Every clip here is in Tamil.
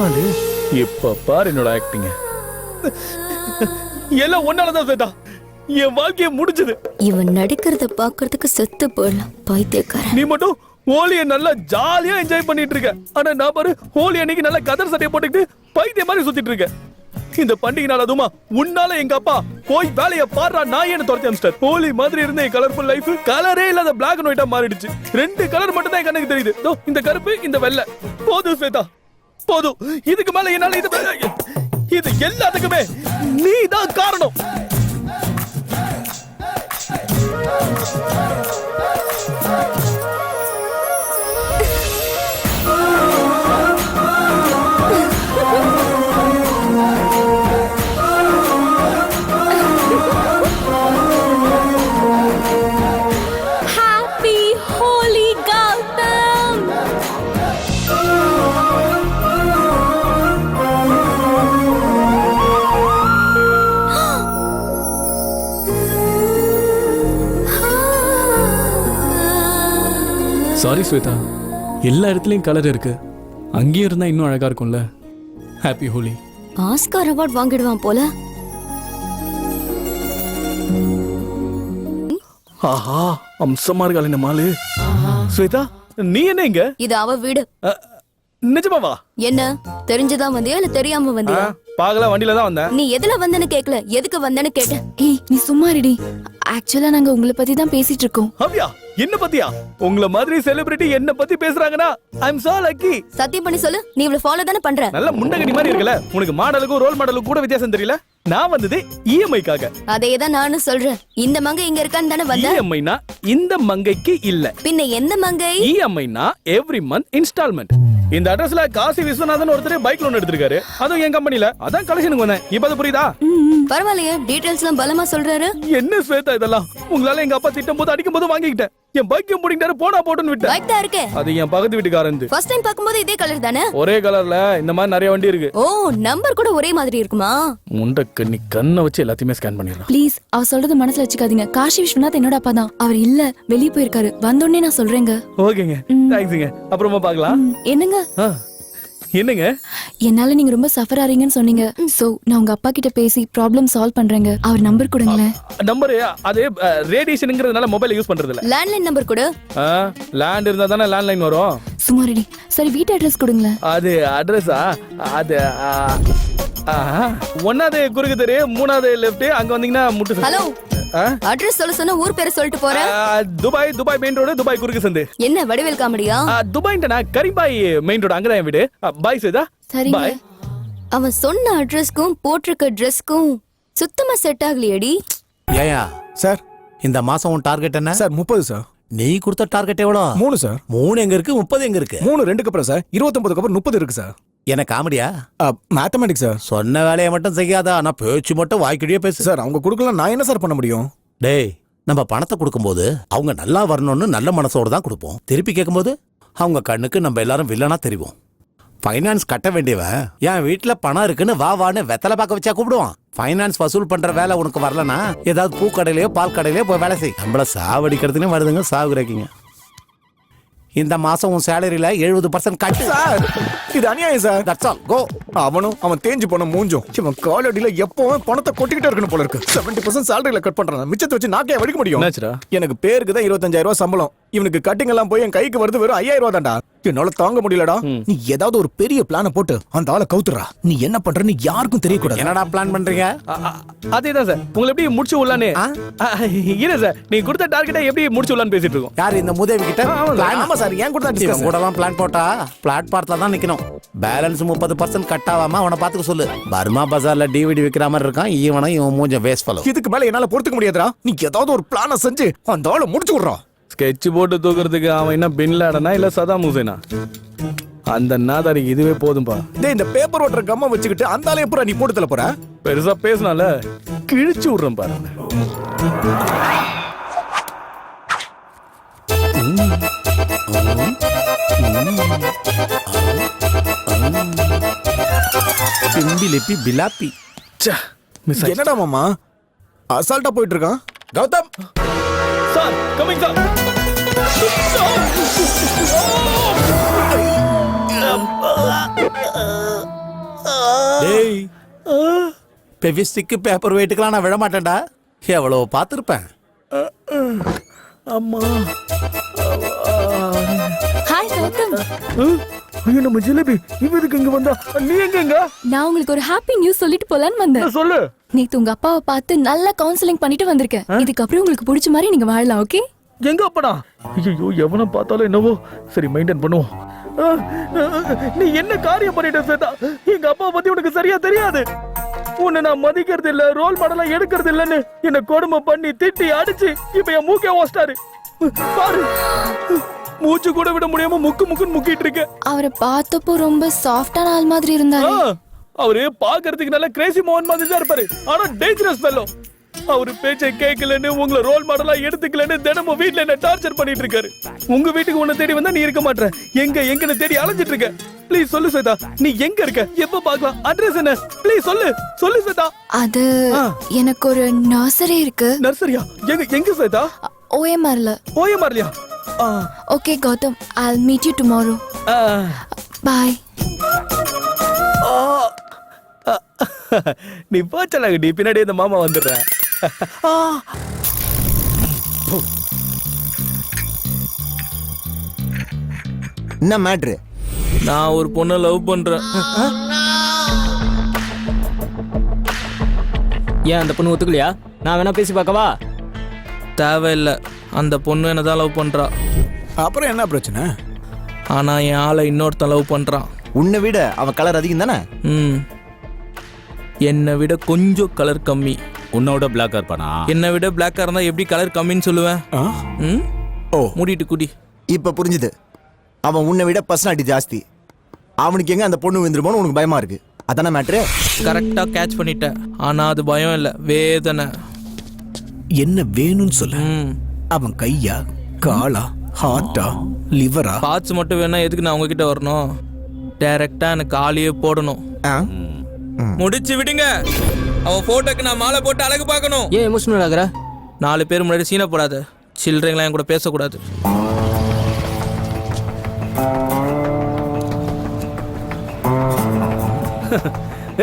மாலு இப்ப பாரு என்னோட ஆக்டிங். எல்லாம் ஒன்னாலதான் சேட்டா என் வாழ்க்கைய முடிஞ்சது. இவன் நடிக்கிறத பாக்குறதுக்கு செத்து போயிடலாம் பைத்தியக்காரன். நீ மட்டும் ஹோலியை நல்லா ஜாலியா என்ஜாய் பண்ணிட்டு இருக்க. ஆனா நான் பாரு ஹோலி அன்னைக்கு நல்லா கதர் சட்டையை போட்டுக்கிட்டு பைத்திய மாதிரி சுத்திட்டு இருக்க. இந்த பண்டிகை நாள் அதுமா உன்னால எங்க அப்பா போய் வேலைய பாடுறா நான் என்ன துரத்தி அமிச்சிட்டார். ஹோலி மாதிரி இருந்த என் கலர்ஃபுல் லைஃப் கலரே இல்லாத பிளாக் அண்ட் ஒயிட்டா மாறிடுச்சு. 2 கலர் மட்டும் தான் என் கண்ணுக்கு தெரியுது. இந்த கருப்பு இந்த வெள்ளை. போதும் ஸ்வேதா போதும். இதுக்கு மேல என்னால இது எல்லாத்துக்குமே நீ தான் காரணம். சாரி ஸ்வேதா, எல்லா இடத்துலயும் கலர் இருக்கு. அங்கேயும் இருந்தா இன்னும் அழகா இருக்கும்ல. ஹாப்பி ஹோலி. ஆஸ்கார் அவார்ட் வாங்கிடுவான் போல. ஆஹா அம்சமா இருக்காள் இந்த மாலு. ஸ்வேதா நீ என்ன இங்க? இது அவ வீடு. நிஜமாவா? என்ன தெரிஞ்சுதான் வந்தியா இல்ல தெரியாம வந்தியா? பாகல வண்டியில தான் வந்தேன். நீ எதுல வந்தேன்னு கேக்கல, எதுக்கு வந்தேன்னு கேட்டேன். ஏய் நீ சும்மா இருடி. ஆக்சுவலா நாங்க உங்களை பத்தி தான் பேசிட்டு இருக்கோம். ஹவ்யா என்ன பத்தியா? உங்கள மாதிரி செலிபிரிட்டி என்ன பத்தி பேசுறாங்கன்னா ஐ அம் சோ லக்கி. சத்தியம் பண்ணி சொல்லு, நீ இவள ஃபாலோ தானே பண்ற? நல்ல முண்டகடி மாதிரி இருக்கல. உனக்கு மாடலுக்கும் ரோல் மாடலுக்கும் கூட வித்தியாசம் தெரியல. நான் வந்தது இஎம்ஐக்காக. அதே தான் நானும் சொல்றேன். இந்த மங்கை இங்க இருக்கான்னு தானே வந்த. இஎம்ஐனா இந்த மங்கைக்கு இல்ல. பின்ன எந்த மங்கை? இஎம்ஐனா எவ்ரி மந்த் இன்ஸ்டால்மெண்ட். இந்த அட்ரஸ்ல காசி விஸ்வநாதன் ஒருத்தர் பைக் லோன் எடுத்திருக்காரு. அதுவும் என் கம்பெனில. அதான் கலெக்ஷனுக்கு வந்தேன். இப்ப அது புரியுதா? பரவாயில்லையே, டீடைல்ஸ் எல்லாம் பலமா சொல்றாரு. என்ன ஸ்வேதா இதெல்லாம்? உங்களால எங்க அப்பா திட்டம் போது அடிக்கும் போது வாங்கிக்கிட்டேன். என் பைக்கையும் போடிட்டாரு. போனா போட்டுன்னு விட்டேன். பைக் தான் இருக்கே. அது என் பக்கத்து வீட்டுக்காரன். ஃபர்ஸ்ட் டைம் பாக்கும்போது இதே கலர் தானே? ஒரே கலர்ல இந்த மாதிரி நிறைய வண்டி இருக்கு. ஓ நம்பர் கூட ஒரே மாதிரி இருக்குமா? முண்டக்கு நீ கண்ணை வச்சு எல்லாத்தையுமே ஸ்கேன் பண்ணிடலாம். ப்ளீஸ் அவ சொல்றத மனசுல வச்சுக்காதீங்க. காஷி விஸ்வநாத் என்னோட அப்பா தான். அவர் இல்ல, வெளியே போயிருக்காரு. வந்தோடனே நான் சொல்றேங்க. ஓகேங்க, தேங்க்ஸ்ங்க. அப்புறமா பார்க்கலாம். என்னங்க என்னங்க? என்னால நீங்க ரொம்ப சஃபர் ஆறீங்கன்னு சொன்னீங்க. சோ நான் உங்க அப்பா கிட்ட பேசி ப்ராப்ளம் சால்வ் பண்றேங்க. அவர் நம்பர் கொடுங்களேன். நம்பர் அது ரேடியேஷன்ங்கிறதுனால மொபைல் யூஸ் பண்றது இல்ல. லேண்ட்லைன் நம்பர் கொடு. லேண்ட் இருந்தா தானே லேண்ட்லைன் வரும். சும்மா ரெடி. சரி வீட்டு அட்ரஸ் கொடுங்களேன். அது அட்ரஸா? அது 1வது குறுக்கு தெரு 3வது லெஃப்ட். அங்க வந்தீங்கன்னா முட்டு. ஹலோ அட்ரஸ் சொல்ல சொன்னா ஊர் பேரை சொல்லிட்டு போறேன். துபாய் மெயின் ரோடு, துபாய் குறுக்கு சந்து. என்ன வடிவேல் காமெடியா? துபாய்னா கரிபாய் மெயின் ரோடு. அங்கதான் என் வீடு. பாய் சேதா. சரி பாய். அவன் சொன்ன அட்ரஸ்க்கும் போட்டிருக்க ட்ரெஸ்க்கும் சுத்தமா செட் ஆகலையேடி. ஏயா சார் இந்த மாசம் உன் டார்கெட் என்ன? Sir 30 sir. நீ கொடுத்த டார்கெட் எவ்வளோ? 3 சார். 3 எங்க இருக்கு? 30 எங்க இருக்கு? 3 2க்கு அப்புறம் சார் 29க்கு அப்புறம் 30 இருக்கு சார். என்ன காமெடியா? Mathematics sir. சொன்ன வேலையை மட்டும் செய்யாதா, நான் பேச்சு மட்டும் வாய்க்கிட்டே பேசு சார். அவங்க கொடுக்கலாம், நான் என்ன சார் பண்ண முடியும்? டேய் நம்ம பணத்தை கொடுக்கும்போது அவங்க நல்லா வரணும்னு நல்ல மனசோட தான் கொடுப்போம். திருப்பி கேட்கும்போது அவங்க கண்ணுக்கு நம்ம எல்லாரும் வில்லனா தெரியும். ஃபைனான்ஸ் கட்ட வேண்டியவன் என் வீட்டுல பணம் இருக்குன்னு வான்னு வெத்தலை பார்க்க வச்சா கூப்பிடுவான். ஃபைனான்ஸ் வசூல் பண்ற வேலை உனக்கு வரலனா ஏதாவது பூக்கடையிலயோ பால் கடையிலயோ போய் வேலை செய். நம்மள சாவடிக்கிறதுன்னு வருதுங்க சாகுறீங்க. இந்த மாசம் உன் சேலரியில 70% கட்டு சார். இது அநியாயம் சார். That's all go. அவன் தேஞ்சு போன மூஞ்சும் இவன் காலடியில எப்பவும் பணத்தை கொட்டிக்கிட்டே இருக்கணும் போல இருக்கு. 70% சேலரியில கட் பண்றான். மிச்சத்தை வச்சு நாக்கே வடிக்க முடியும். எனக்கு பேருக்கு தான் 25,000 ரூபாய் சம்பளம். இவனுக்கு கட்டிங் எல்லாம் போய் என் கைக்கு வருது வெறும் 5,000 ரூபாய் தான்டா. என்னால தாங்க முடியலடா. நீ ஏதாவது ஒரு பெரிய பிளான போட்டு அந்த ஆளை கவுத்துறா. நீ என்ன பண்றன்னு யாருக்கும் தெரியக்கூடாது. என்னடா பிளான் பண்றீங்க? அதேதான் சார். உங்களை எப்படி முடிச்சு விடலான்னு. இல்ல சார், நீ கொடுத்த டார்கெட்டை எப்படி முடிச்சு விடலான்னு பேசிட்டு இருக்கோம். யார் இந்த முதவி கிட்ட? ஆமா சார். ஏன் கூட இவன் கூடலாம் பிளான் போட்டா பிளாட்பார்ட்ல தான் நிக்கணும். பேலன்ஸ் 30% கட் ஆகாம அவனை பாத்துக்க சொல்லு. பர்மா பஜார்ல டிவிடி விக்கிற மாதிரி இருக்கான். இவன் மூஞ்ச வேஸ்ட் ஃபெலோ. இதுக்கு மேல என்னால பொறுத்துக்க முடியாதுடா. நீ ஏதாவது ஒரு பிளான செஞ்சு அந்த ஆளை முடிச்சு விடுறா. ஸ்கெட்ச் போட்டு தூக்குறதுக்கு அவன் என்ன பின் லாடனா இல்ல சதாம் ஹுசேனா? அந்த நாதாரிக்கு இதுவே போதும்பா. டேய் இந்த பேப்பர் ஓட்டற கம்மா வச்சுக்கிட்டு அந்த ஆளை எப்பற நீ போட்டு தள்ள போற? பெருசா பேசனால கிழிச்சு விடுறேன் பாரு. பிம்பிலிப்பி பிலாப்பி. என்னடா மாமா அசால்ட்டா போயிட்டு இருக்கான்? Gautham sir coming sir. டேய் பெவிஸ்டிக்கு பேப்பர் வெயிட்டுக்கெல்லாம் நான் விட மாட்டேன்டா எவ்வளவு பார்த்துருப்பேன். அம்மா ஹாய் கௌதம். ஐயோ நம்ம ஜிலேபி இவதுக்கு இங்க வந்தா நீ எங்க நான் உங்களுக்கு ஒரு ஹாப்பி நியூஸ் சொல்லிட்டு போலான்னு வந்தேன். சொல்லு. நேத்து உங்க அப்பாவை பார்த்து நல்லா கவுன்சிலிங் பண்ணிட்டு வந்திருக்கேன். இதுக்கப்புறம் உங்களுக்கு பிடிச்ச மாதிரி நீங்க வாழலாம். ஓகே? எங்க அப்படா? ஐயோ எவனை பார்த்தாலும் என்னவோ. சரி மெயின்டைன் பண்ணுவோம். நீ என்ன காரியம் பண்ணிட்ட சேதா? எங்க அப்பா பத்தி உனக்கு சரியா தெரியாது. உன்னை நான் மதிக்கிறது இல்ல, ரோல் மாடலா எடுக்கிறது இல்லன்னு என்ன கொடுமை பண்ணி திட்டி அடிச்சு இப்ப என் மூக்கே ஓஸ்டாரு. பாரு மூச்சு கூட விட முடியாம முக்குன்னு முக்கிட்டு இருக்க. அவரை பார்த்தப்போ ரொம்ப சாஃப்டான ஆள் மாதிரி இருந்தாரு. அவரு பாக்குறதுக்கு நல்ல கிரேசி மோகன் மாதிரி தான் இருப்பாரு. ஆனா டேஞ்சரஸ் ஃபெல்லோ. அவரு பேச்சை கேட்கலன்னு உங்களை ரோல் மாடலா எடுத்துக்கலன்னு தினமும் வீட்டுல என்ன டார்ச்சர் பண்ணிட்டு இருக்காரு. உங்க வீட்டுக்கு உன்னை தேடி வந்தா நீ இருக்க மாட்டே. எங்கன்னு தேடி அலைஞ்சிட்டு இருக்க. ப்ளீஸ் சொல்லு சேதா, நீ எங்க இருக்க? எப்ப பார்க்கலாம்? அட்ரஸ் என்ன? ப்ளீஸ் சொல்லு சேதா. அது எனக்கு ஒரு நர்சரி இருக்கு. நர்சரியா? எங்க சேதா? ஓஎம்ஆர்ல. ஓஎம்ஆர்லயா? Okay Gautham, I'll meet you tomorrow. Bye. நீ போச்சலாகடி, பின்னாடி இந்த மாமா வந்துடுறேன். என்ன மேட்ரு? நான் ஒரு பொண்ணை லவ் பண்றேன். ஏன் அந்த பொண்ணு ஒத்துக்கலையா? நான் வேணா பேசி பார்க்கவா? தேவையில்லை, அந்த பொண்ணு என்னதான் லவ் பண்றா. அப்புறம் என்ன பிரச்சனை? ஆனா என் ஆளை இன்னொருத்தன் லவ் பண்றான். உன்னை விட அவன் கலர் அதிகம் தானே? என்னை விட கொஞ்சம் கலர் கம்மி. உன்னோட பிளாக்கா இருப்பானா? என்னை விட பிளாக்கா இருந்தா எப்படி கலர் கம்மின்னு சொல்லுவேன்? ஓ மூடிட்டு குடி. இப்ப புரிஞ்சுது. அவன் உன்னை விட பர்சனாலிட்டி ஜாஸ்தி. அவனுக்கு எங்க அந்த பொண்ணு விழுந்துருமோன்னு உனக்கு பயமா இருக்கு. அதானே மேட்ரு? கரெக்டா கேட்ச் பண்ணிட்டேன். ஆனா அது பயம் இல்ல, வேதனை. என்ன வேணும்னு சொல்ல? அவன் கையா, காலா, ஹார்ட்டா, லிவரா? பார்ட்ஸ் மட்டும் வேணா எதுக்கு நான் உங்ககிட்ட வரணும்? டைரக்டா எனக்கு ஆளியே போடணும். முடிச்சு விடுங்க. அவன் போட்டோக்கு நான் மாலை போட்டு அழகு பார்க்கணும். ஏன் எமோஷனல் ஆகுற? 4 பேர் முன்னாடி சீன போடாத. சில்லறைங்களா என் கூட பேசக்கூடாது.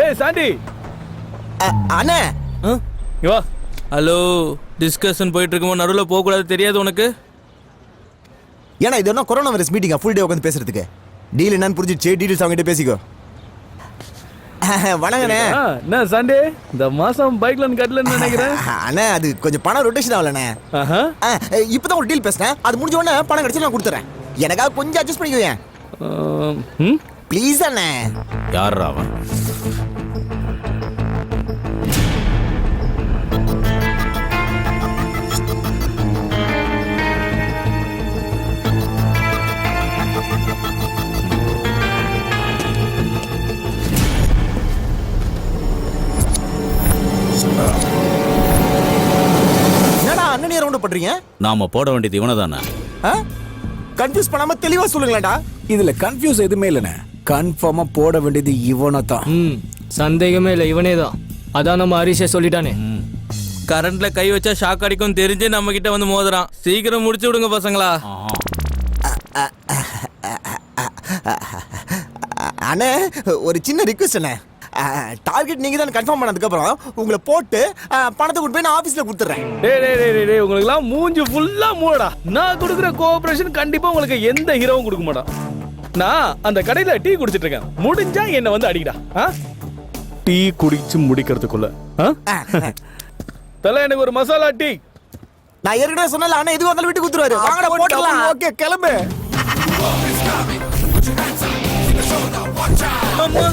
ஏய் சாண்டி. அண்ணே வா. ஹலோ, டிஸ்கஷன் போயிட்டு இருக்கும்போது நடுவில் போக கூடாது, தெரியாது உனக்கு? ஏன்னா இது என்ன கொரோனா வைரஸ் மீட்டிங்கா? ஃபுல் டே உட்காந்து பேசுறதுக்கு. டீல் என்னன்னு புரிஞ்சிடுச்சு. டீடைல்ஸ் அவங்ககிட்ட பேசிக்கோ. வணங்கண்ணே. என்ன சண்டே இந்த மாசம் பைக்ல கட்டலன்னு நினைக்கிறேன். அண்ணே அது கொஞ்சம் பணம் ரொட்டேஷன் ஆகலண்ணே. இப்பதான் ஒரு டீல் பேசினேன். அது முடிஞ்ச உடனே பணம் கிடைச்சு நான் கொடுத்துறேன். எனக்காக கொஞ்சம் அட்ஜஸ்ட் பண்ணிக்குவேன் ப்ளீஸ் அண்ணே. யார் அவன்? அண்ணனே ரவுண்ட் பண்றீங்க? நாம போட வேண்டியது இவனை தானே? கன்ஃபியூஸ் பண்ணாம தெளிவா சொல்லுங்களேடா. இதுல கன்ஃபியூஸ் எதுவுமே இல்லைண்ணே. கன்ஃபார்மா போட வேண்டியது இவனை தான். சந்தேகமே இல்லை, இவனே தான். அதான் நம்ம ஹரிஷே சொல்லிட்டானே. கரண்ட்ல கை வச்சா ஷாக் அடிக்கும் தெரிஞ்சு நம்ம கிட்ட வந்து மோதுறான். சீக்கிரம் முடிச்சு விடுங்க பசங்களா. அண்ணே ஒரு சின்ன ரிக்வெஸ்ட் அண்ணே. டார்கெட் நீங்க தான் கன்ஃபார்ம் பண்ணதுக்கு அப்புறம் உங்களை போட்டு பணத்தை கொண்டு போய் நான் ஆபீஸ்ல கொடுத்துறேன். டேய் உங்களுக்கு எல்லாம் மூஞ்சி ஃபுல்லா மூடா. நான் கொடுக்குற கோஆபரேஷன் கண்டிப்பா உங்களுக்கு எந்த ஹீரோவும் கொடுக்க மாட்டான். நான் அந்த கடையில டீ குடிச்சிட்டு இருக்கேன். முடிஞ்சா என்ன வந்து அடிக்கடா. டீ குடிச்சு முடிக்கிறதுக்குள்ள தல எனக்கு ஒரு மசாலா டீ. நான் ஏற்கனவே சொன்னல அண்ணா எதுவும் வந்தாலும் வீட்டுக்கு கொடுத்துருவாரு. வாங்கடா போடலாம். ஓகே கிளம்பு. அம்மா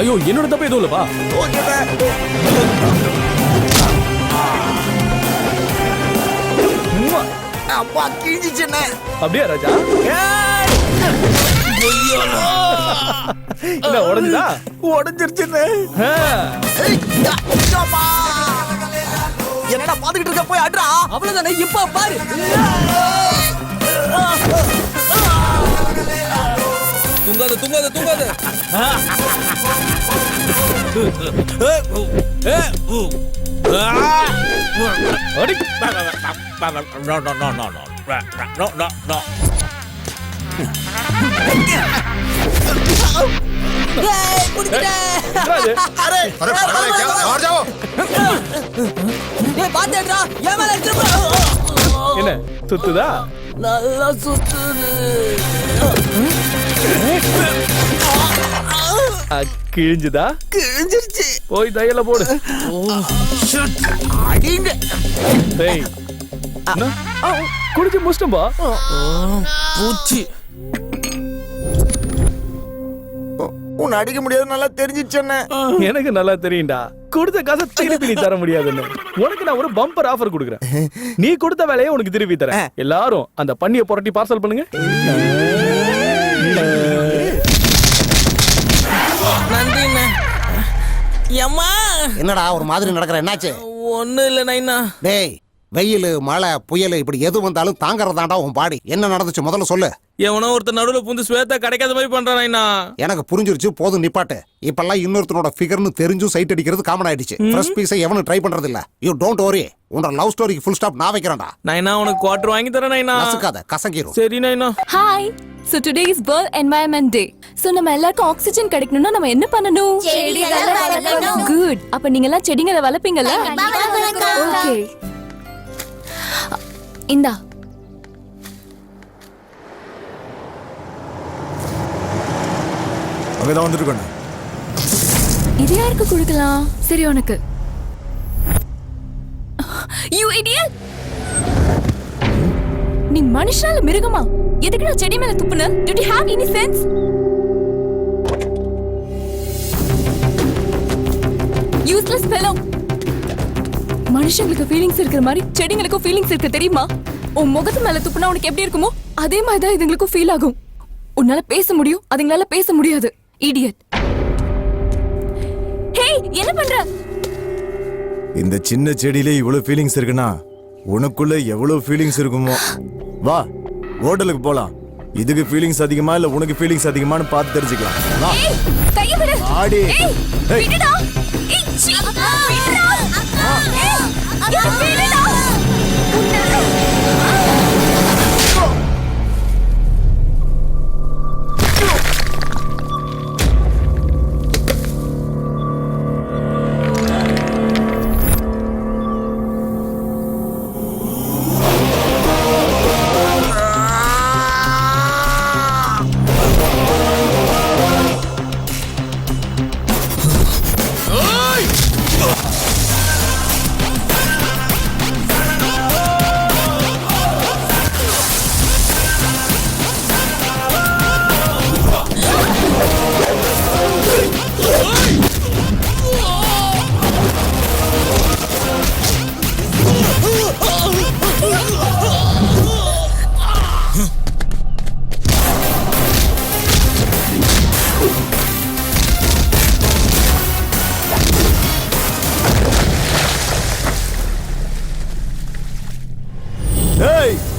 ஐயோ என்னோட தப்பு எதுவும் இல்லப்பா. அப்பா கிழிஞ்சிச்சேனே. அப்படியே ராஜா? என்ன உடைஞ்சுதா? உடைஞ்சிருச்சுனே. என்னடா பாத்துக்கிட்டு இருக்க போய் அட்ரா. அவ்வளவுதானே இப்ப பாரு. தூங்காத. அடி. என்னடா இது? என்ன சுத்துதா? நல்லா சுத்துது. கிழிஞ்சுதா? கிழிஞ்சிருச்சு. போய் தையல போடு. டேய், என்ன? குடிச்சு முடிச்சிட்டோம்பா. பூச்சி. உன்னை அடிக்க முடியாது நல்லா தெரிஞ்சிச்சேன்னு. எனக்கு நல்லா தெரியும்டா, கொடுத்த காசை திருப்பி நீ தர முடியாதுன்னு. உனக்கு நான் ஒரு பம்பர் ஆஃபர் கொடுக்குறேன். நீ கொடுத்த வேலையை உனக்கு திருப்பி தரேன். எல்லாரும் அந்த பண்ணிய புரட்டி பார்சல் பண்ணுங்க. நன்றிண்ணா. எம்மா என்னடா ஒரு மாதிரி நடக்கிற, என்னாச்சு? ஒண்ணும் இல்ல நைனா. டேய், வெயில் மழை புயல் இப்படி எது வந்தாலும் தாங்கறதாண்டா உன் பாடி. என்ன நடந்துச்சு முதல்ல சொல்லு. எவனோ ஒருத்தர் நடுவுல புந்து ஸ்வேதா கிடைக்காத மாதிரி பண்றான் நைனா. எனக்கு புரிஞ்சிருச்சு, போதும் நிப்பாட்டு. இப்பெல்லாம் இன்னொருத்தனோட ஃபிகர்னு தெரிஞ்சும் சைட் அடிக்கிறது காமன் ஆயிடுச்சு. ஃப்ரெஷ் பீஸை எவனும் ட்ரை பண்றது இல்ல. யூ டோன்ட் வரி, உன்னோட லவ் ஸ்டோரிக்கு ஃபுல் ஸ்டாப் நான் வைக்கிறேன்டா. நைனா உனக்கு குவார்டர் வாங்கி தரேன் நைனா. நசுக்காத, கசங்கிரும். சரி நைனா. Hi. So today is World Environment Day. So நம்ம எல்லாருக்கும் ஆக்ஸிஜன் கிடைக்கணும்னா நம்ம என்ன பண்ணணும்? செடிகளை வளர்க்கணும். குட். அப்ப நீங்க எல்லாம் செடிகளை வளர்ப்பீங்கல்ல? ஓகே. இந்தா. அங்கதான் வந்துட்டு இருக்கணும். இது யாருக்கு கொடுக்கலாம்? சரி உனக்கு. You idiot! நீ மனுஷனால மிருகமா? எதுக்கு நான் செடி மேல துப்புன? Did you have any sense? Useless fellow. மனுஷங்களுக்கு ஃபீலிங்ஸ் இருக்கிற மாதிரி செடிங்களுக்கும் ஃபீலிங்ஸ் இருக்கு தெரியுமா? உன் முகத்து மேல துப்புனா உனக்கு எப்படி இருக்குமோ அதே மாதிரி தான் இதுங்களுக்கும் ஃபீல் ஆகும். உன்னால பேச முடியும், அதுங்களால பேச முடியாது. இடியட். ஹேய், என்ன பண்ற? இந்த சின்ன செடியிலே இவ்வளவு ஃபீலிங்ஸ் இருக்குன்னா உனக்குள்ள எவ்வளவு ஃபீலிங்ஸ் இருக்குமோ. வா ஹோட்டலுக்கு போலாம். இதுக்கு ஃபீலிங்ஸ் அதிகமா இல்ல உனக்கு ஃபீலிங்ஸ் அதிகமான்னு பார்த்து தெரிஞ்சுக்கலாம். வா. ஏய், கைய விடு. ஆடி. ஏய், ஏய். விடுடா. ஏய், சீ. விடுடா. ஏய், என்ன விடுடா.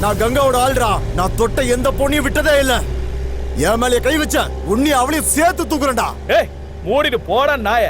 நான் கங்காவோட ஆள்றா. நான் தொட்ட எந்த பொண்ணையும் விட்டதே இல்ல. என் மேலே கை வச்ச உன்னை அவளையும் சேர்த்து தூக்குறேன்டா. ஏய், மூடிட்டு போடா நாய.